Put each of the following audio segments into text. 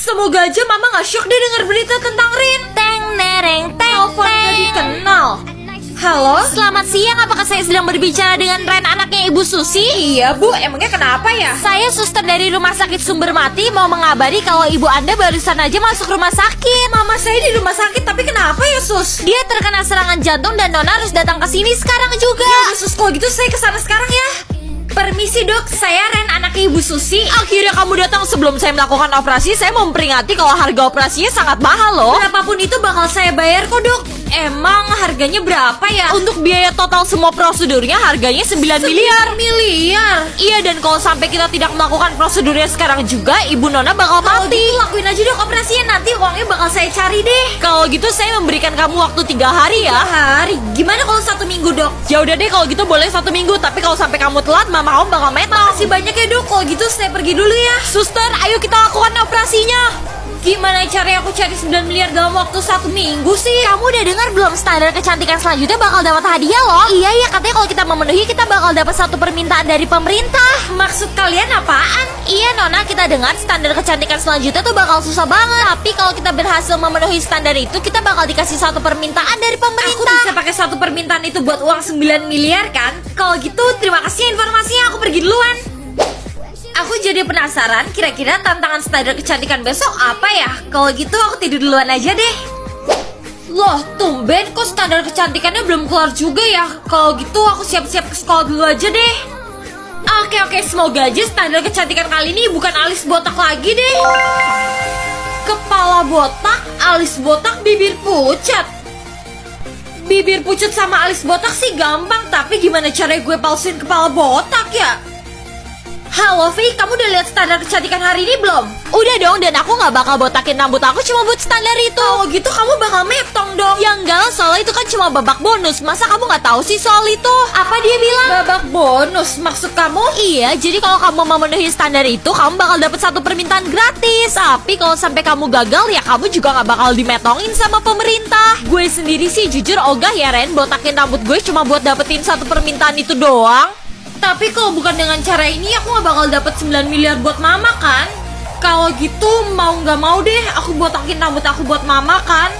Semoga aja mama gak shock deh denger berita tentang Rin. Teng nereng teng Telepon gak dikenal. Halo? Selamat siang, apakah saya sedang berbicara dengan Ren anaknya Ibu Susi? Iya bu, emangnya kenapa ya? Saya suster dari Rumah Sakit Sumber Mati mau mengabari kalau ibu Anda barusan aja masuk rumah sakit. Mama saya di rumah sakit, tapi kenapa ya sus? Dia terkena serangan jantung dan Nona harus datang ke sini sekarang juga. Ya udah sus, kalau gitu saya kesana sekarang ya. Permisi dok, saya Ren anaknya Ibu Susi. Akhirnya kamu datang sebelum saya melakukan operasi. Saya mau memperingati kalau harga operasinya sangat mahal loh. Berapapun itu bakal saya bayar kok dok. Emang harganya berapa ya? Untuk biaya total semua prosedurnya harganya 9 miliar. miliar. Iya, dan kalau sampai kita tidak melakukan prosedurnya sekarang juga, Ibu Nona bakal Kalau mati. gitu lakuin aja dok operasinya, nanti uangnya bakal saya cari deh. Kalau gitu saya memberikan kamu waktu 3 hari ya. Hari, gimana kalau 1 minggu dok? Ya udah deh, kalau gitu boleh 1 minggu. Tapi kalau sampai kamu telat, mama kamu bakal metong. Makasih banyak ya dok, kalau gitu saya pergi dulu ya. Suster, ayo kita lakukan operasinya. Gimana caranya aku cari 9 miliar dalam waktu 1 minggu sih? Kamu udah dengar belum standar kecantikan selanjutnya bakal dapat hadiah loh? Iya ya, katanya kalau kita memenuhi kita bakal dapat 1 permintaan dari pemerintah. Maksud kalian apaan? Iya Nona, kita dengar standar kecantikan selanjutnya tuh bakal susah banget. Tapi kalau kita berhasil memenuhi standar itu, kita bakal dikasih 1 permintaan dari Aku pemerintah. bisa pakai 1 permintaan itu buat uang 9 miliar kan? Kalau gitu terima kasih informasinya, aku pergi duluan. Aku jadi penasaran kira-kira tantangan standar kecantikan besok apa ya? Kalau gitu aku tidur duluan aja deh. Loh, tumben kok standar kecantikannya belum keluar juga ya? Kalau gitu aku siap-siap ke sekolah dulu aja deh. Oke, semoga aja standar kecantikan kali ini bukan alis botak lagi deh. Kepala botak, alis botak, bibir pucat. Bibir pucat sama alis botak sih gampang, tapi gimana caranya gue palsuin kepala botak ya? Halo Vi, kamu udah lihat standar kecantikan hari ini belum? Udah dong, dan aku gak bakal botakin rambut aku cuma buat standar itu. Kalau gitu kamu bakal metong dong. Ya enggak lah, soalnya itu kan cuma babak bonus. Masa kamu gak tahu sih soal itu? Apa dia bilang? Babak bonus, maksud kamu? Iya, jadi kalau kamu memenuhi standar itu, kamu bakal dapat 1 permintaan gratis. Tapi kalau sampai kamu gagal, ya kamu juga gak bakal dimetongin sama pemerintah. Gue sendiri sih jujur ogah ya Ren, botakin rambut gue cuma buat dapetin 1 permintaan itu doang. Tapi kalau bukan dengan cara ini, aku gak bakal dapat 9 miliar buat mama kan? Kalau gitu mau gak mau deh, aku botakin rambut aku buat mama kan?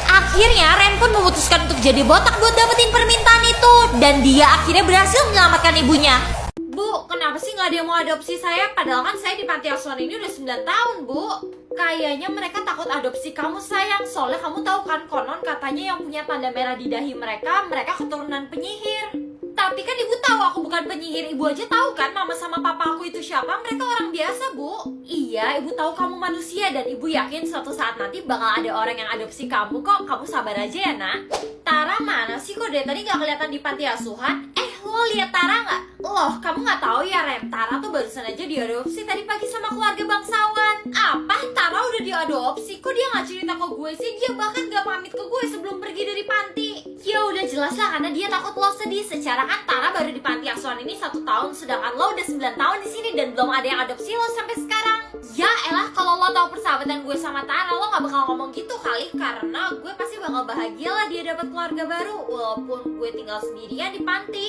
Akhirnya Ren pun memutuskan untuk jadi botak buat dapetin permintaan itu. Dan dia akhirnya berhasil menyelamatkan ibunya. Bu, kenapa sih gak ada yang mau adopsi saya? Padahal kan saya di panti asuhan ini udah 9 tahun, Bu. Kayaknya mereka takut adopsi kamu sayang. Soalnya kamu tahu kan, konon katanya yang punya tanda merah di dahi mereka keturunan penyihir. Tapi kan ibu tahu aku bukan penyihir. Ibu aja tahu kan mama sama papa aku itu siapa. Mereka orang biasa, Bu. Iya, ibu tahu kamu manusia. Dan ibu yakin suatu saat nanti bakal ada orang yang adopsi kamu kok. Kamu sabar aja ya, nak. Tara mana sih kok dari tadi gak kelihatan di panti asuhan? Lo lihat Tara nggak? Loh, kamu nggak tahu ya Ren? Tara tuh barusan aja diadopsi tadi pagi sama keluarga bangsawan. Apa? Tara udah diadopsi? Kok dia nggak cerita ke gue sih? Dia bahkan nggak pamit ke gue sebelum pergi dari panti. Ya udah jelas lah, karena dia takut lo sedih. Secara kan Tara baru di panti asuhan ini 1 tahun, sedangkan lo udah 9 tahun di sini dan belum ada yang adopsi lo sampai sekarang. Ya elah, kalau lo tahu persahabatan gue sama Tara, lo nggak bakal ngomong gitu kali. Karena gue pasti bakal bahagia lah dia dapat keluarga baru, walaupun gue tinggal sendirian di panti.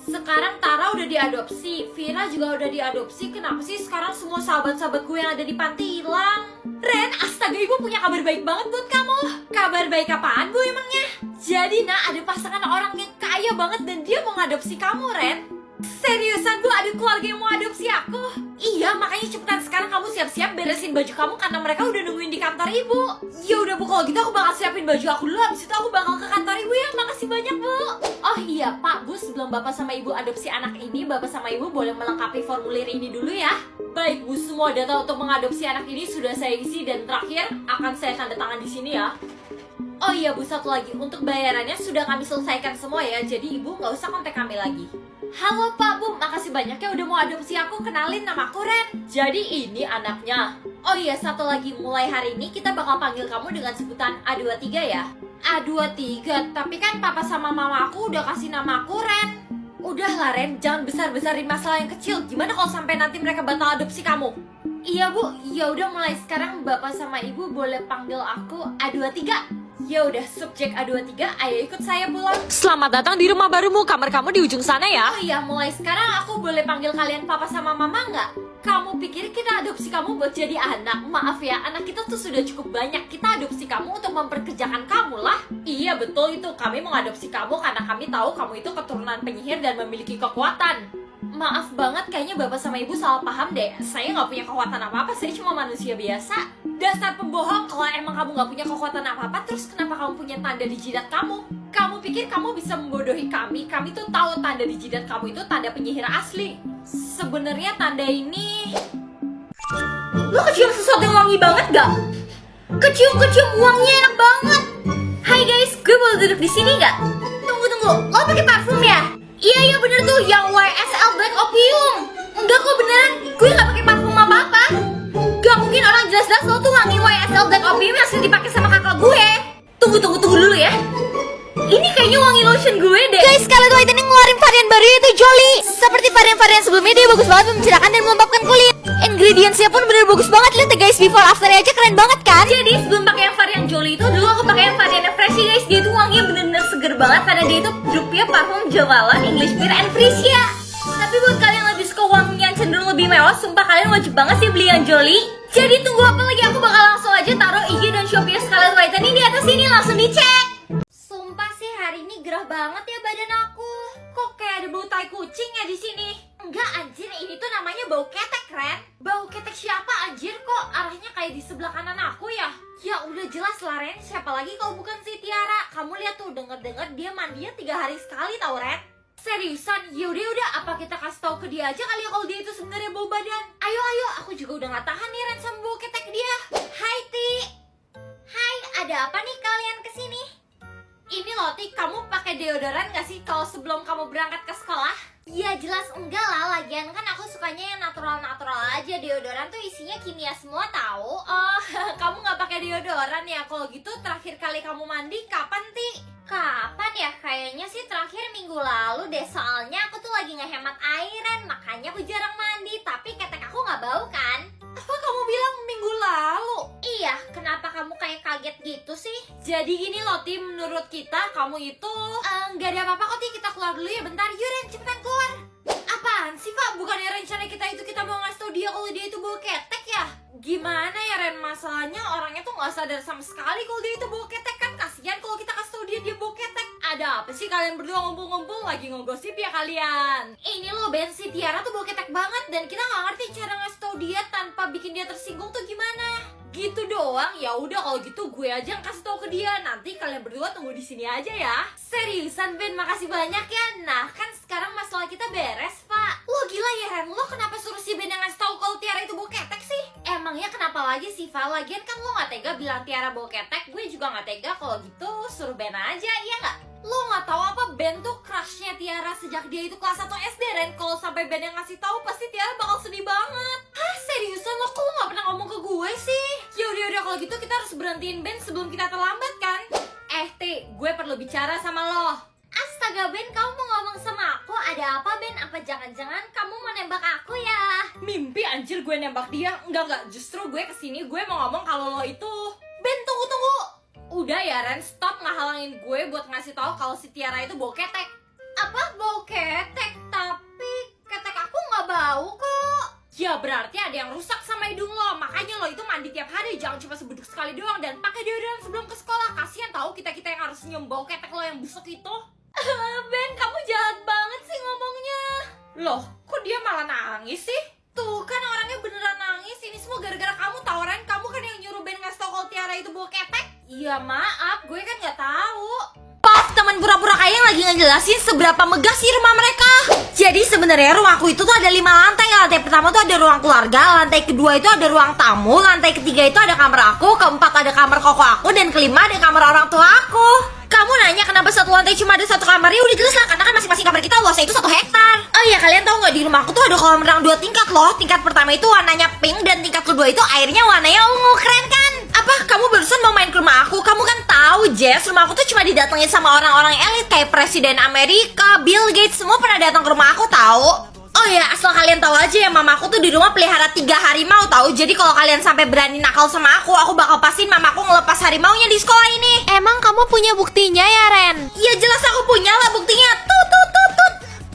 Sekarang Tara udah diadopsi, Vira juga udah diadopsi. Kenapa sih sekarang semua sahabat-sahabat gue yang ada di panti hilang? Ren, astaga, ibu punya kabar baik banget buat kamu. Kabar baik apaan, Bu, emangnya? Jadi, ada pasangan orang yang kaya banget dan dia mau ngadopsi kamu, Ren. Seriusan, Bu, ada keluarga yang mau adopsi aku? Iya, makanya cepetan sekarang kamu siap-siap beresin baju kamu karena mereka udah nungguin di kantor ibu. Ya udah Bu, kalau gitu aku bakal siapin baju aku dulu, habis itu aku bakal ke kantor ibu ya. Makasih banyak, Bu. Oh iya, Pak, Bu, sebelum Bapak sama Ibu adopsi anak ini, Bapak sama Ibu boleh melengkapi formulir ini dulu ya. Baik, Bu, semua data untuk mengadopsi anak ini sudah saya isi dan terakhir akan saya tanda tangan di sini ya. Oh iya Bu, satu lagi, untuk bayarannya sudah kami selesaikan semua ya, jadi Ibu nggak usah kontak kami lagi. Halo Pak, Bu, makasih banyak ya udah mau adopsi aku. Kenalin, nama aku Ren. Jadi ini anaknya. Oh iya, satu lagi, mulai hari ini kita bakal panggil kamu dengan sebutan A23 ya. A23, tapi kan papa sama mama aku udah kasih nama aku Ren. Udahlah Ren, jangan besar-besarin masalah yang kecil. Gimana kalau sampai nanti mereka batal adopsi kamu? Iya Bu, ya udah mulai sekarang bapak sama ibu boleh panggil aku A23. Ya udah, subjek A23, ayo ikut saya pulang. Selamat datang di rumah barumu, kamar kamu di ujung sana ya. Oh iya, mulai sekarang aku boleh panggil kalian papa sama mama nggak? Kamu pikir kita adopsi kamu buat jadi anak? Maaf ya, anak kita tuh sudah cukup banyak. Kita adopsi kamu untuk memperkerjakan kamu lah. Iya betul itu, kami mengadopsi kamu karena kami tahu kamu itu keturunan penyihir dan memiliki kekuatan. Maaf banget, kayaknya bapak sama ibu salah paham deh. Saya nggak punya kekuatan apa-apa, saya cuma manusia biasa. Dasar pembohong, kalau emang kamu nggak punya kekuatan apa-apa, terus kenapa kamu punya tanda di jidat kamu? Kamu pikir kamu bisa membodohi kami? Kami tuh tahu tanda di jidat kamu itu tanda penyihir asli. Sebenarnya tanda ini... Lo kecium sesuatu yang wangi banget gak? Kecium wanginya enak banget. Hai guys, gue boleh duduk di sini gak? Tunggu, lo pakai parfum ya? Iya bener tuh, yang YSL Black Opium. Enggak kok beneran, gue gak pakai parfum apa-apa. Gak mungkin orang jelas-jelas lo tuh wangi YSL Black Opium yang sering dipakai sama kakak gue. Tunggu dulu ya. Ini kayaknya wangi lotion gue deh. Guys, Scarlet Whitening ngeluarin varian baru yaitu Jolie. Seperti varian-varian sebelumnya, dia bagus banget mencerahkan dan melembabkan kulit. Ingredientsnya pun bener bagus banget. Lihat ya guys, before afternya aja keren banget kan? Jadi sebelum pakai yang varian Jolie itu, dulu aku pakai yang varian Freshy guys. Dia tuh wanginya bener-bener seger banget karena dia itu grupnya parfum Jawala, English Pear, and Frisia. Tapi buat kalian yang lebih suka wanginya yang cenderung lebih mewah, sumpah kalian wajib banget sih beli yang Jolie. Jadi tunggu apa lagi, aku bakal langsung aja taruh IG dan Shopee Scarlet Whitening di atas sini, langsung dicek. Sumpah sih hari ini gerah banget ya badan aku. Kok kayak ada bau tai kucing ya di sini? Enggak anjir, ini tuh namanya bau ketek, Ren. Bau ketek siapa anjir, kok arahnya kayak di sebelah kanan aku ya? Ya udah jelas lah Ren, siapa lagi kalau bukan si Tiara. Kamu lihat tuh, denger-denger dia mandinya 3 hari sekali tau Ren. Seriusan? Yaudah, apa kita kasih tahu ke dia aja kali ya kalau dia itu sebenarnya bau badan. Ayo, aku juga udah gak tahan nih Ren sama bau ketek dia. Hai Ti. Hai, ada apa nih kalian kesini? Ini loh Ti, kamu pakai deodoran gak sih kalau sebelum kamu berangkat ke sekolah? Ya jelas enggak lah, lagian kan aku sukanya yang natural-natural aja. Deodoran tuh isinya kimia semua tahu. Oh, kamu gak pakai deodoran ya? Kalau gitu terakhir kali kamu mandi kapan Ti? Kapan ya? Kayaknya sih terakhir minggu lalu deh. Soalnya aku tuh lagi ngehemat airan, makanya aku jarang mandi. Tapi ketek aku gak bau kan? Apa kamu bilang minggu lalu? Iya, kenapa kamu kayak kaget gitu sih? Jadi gini loh Tim, menurut kita kamu itu nggak ada apa-apa kok Ti, kita keluar dulu ya bentar. Yuk Ren, cepetan keluar. Apaan sih Pak? Bukannya rencana kita itu kita mau ngasih tau dia kalau dia itu bawa ketek ya? Gimana ya Ren, masalahnya orangnya tuh nggak sadar sama sekali kalau dia itu bawa ketek kan. Kasihan kalau kita kasih tau dia bawa ketek. Ada apa sih kalian berdua ngumpul-ngumpul lagi ngegosip ya kalian? Ini loh Ben, si Tiara tuh bawa ketek banget dan kita nggak ngerti cara ngasih tau dia tanpa bikin dia tersinggung tuh gimana. Gitu doang. Ya udah kalau gitu gue aja yang kasih tau ke dia. Nanti kalian berdua tunggu di sini aja ya. Seriusan Ben, makasih banyak ya. Nah kan sekarang masalah kita beres Pak. Lo gila ya Ren, lo kenapa suruh si Ben yang ngasih tau kalau Tiara itu bawa ketek sih? Emangnya kenapa lagi sih Pak? Lagian kan lo gak tega bilang Tiara bawa ketek. Gue juga gak tega kalau gitu suruh Ben aja, iya gak? Lo gak tahu apa Ben tuh crushnya Tiara sejak dia itu kelas 1 SD Ren. Kalau sampai Ben yang ngasih tahu pasti Tiara bakal sedih banget. Hah seriusan lo? Kok lo gak pernah ngomong ke gue sih? Yaudah kalau gitu kita harus berhentiin Ben sebelum kita terlambat kan? Ti, gue perlu bicara sama lo. Astaga Ben, kamu mau ngomong sama aku? Ada apa Ben? Apa jangan-jangan kamu mau nembak aku ya? Mimpi anjir gue nembak dia. Enggak, justru gue kesini gue mau ngomong kalau lo itu. Ben tunggu. Udah ya Ren, stop ngehalangin gue buat ngasih tahu kalau si Tiara itu bau ketek. Apa bau ketek? Tapi ketek aku nggak bau kok. Ya berarti ada yang rusak sama hidung lo. Makanya lo itu mandi tiap hari, jangan cuma sebeduk sekali doang. Dan pakai deodoran sebelum ke sekolah. Kasian tahu kita yang harus nyium bau ketek lo yang busuk itu. Ben, kamu jahat banget sih ngomongnya. Loh, kok dia malah nangis sih? Tuh kan orangnya beneran nangis. Ini semua gara-gara kamu tau Ren. Kamu kan yang nyuruh Ben ngasih tau kalau Tiara itu bawa ketek. Iya maaf, gue kan gak tahu. Pap, teman pura-pura kaya yang lagi ngejelasin seberapa megah sih rumah mereka. Jadi sebenarnya rumahku itu tuh ada 5 lantai. Lantai pertama tuh ada ruang keluarga, lantai kedua itu ada ruang tamu, lantai ketiga itu ada kamar aku, keempat ada kamar koko aku, dan kelima ada kamar orang tua aku. Kamu nanya kenapa satu lantai cuma ada satu kamar? Ya udah jelas lah, karena kan masing-masing kamar kita luasnya itu 1 hektar. Oh iya, kalian tahu nggak di rumahku tuh ada kolam renang 2 tingkat loh. Tingkat pertama itu warnanya pink dan tingkat kedua itu airnya warnanya ungu. Keren kan? Apa kamu barusan mau main ke rumah aku? Kamu kan tahu Jess, rumah aku tuh cuma didatengin sama orang-orang elit kayak Presiden Amerika, Bill Gates, semua pernah datang ke rumah aku tahu. Oh ya, asal kalian tahu aja ya, mamaku tuh di rumah pelihara 3 harimau tahu. Jadi kalau kalian sampai berani nakal sama aku bakal pastiin mamaku ngelepas harimaunya di sekolah ini. Emang kamu punya buktinya ya Ren? Ya jelas aku punya lah buktinya. Tut.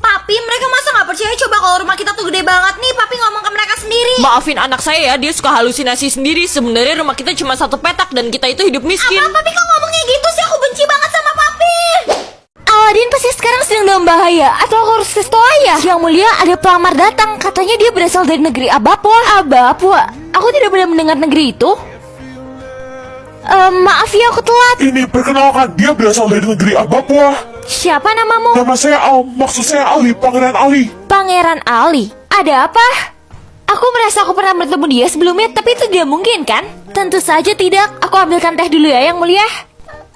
Papi, mereka masa nggak percaya coba kalau rumah kita tuh gede banget nih? Papi ngomong ke mereka sendiri. Maafin anak saya ya, dia suka halusinasi sendiri. Sebenarnya rumah kita cuma satu petak dan kita itu hidup miskin. Apa Papi kok ngomongnya gitu sih? Aku benci banget sama Papi. Aladin pasti sekarang sedang dalam bahaya. Atau aku harus kasih tau ayah? Yang mulia, ada pelamar datang. Katanya dia berasal dari negeri Abapwa. Abapwa? Aku tidak pernah mendengar negeri itu. Maaf ya, aku telat. Ini perkenalkan, dia berasal dari negeri Abapwa. Siapa namamu? Nama saya Al, maksud saya Ali, Pangeran Ali. Pangeran Ali. Ada apa? Aku merasa aku pernah bertemu dia sebelumnya, tapi itu tidak mungkin kan? Tentu saja tidak. Aku ambilkan teh dulu ya, Yang Mulia.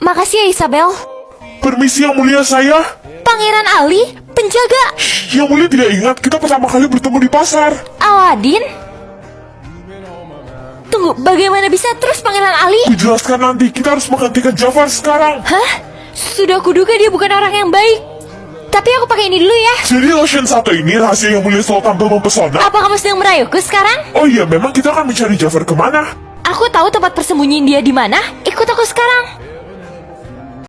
Makasih ya, Isabel. Permisi Yang Mulia, saya Pangeran Ali, penjaga. Yang Mulia tidak ingat kita pertama kali bertemu di pasar. Aladin? Tunggu, bagaimana bisa terus Pangeran Ali? Dijelaskan nanti, kita harus menghentikan Jafar sekarang. Hah? Sudah kuduga dia bukan orang yang baik. Tapi aku pakai ini dulu ya. Jadi lotion satu ini rahasia Yang Mulia selalu tampil mempesona. Apa kamu sedang merayuku sekarang? Oh iya, memang kita akan mencari Jafar kemana? Aku tahu tempat persembunyian dia di mana. Ikut aku sekarang.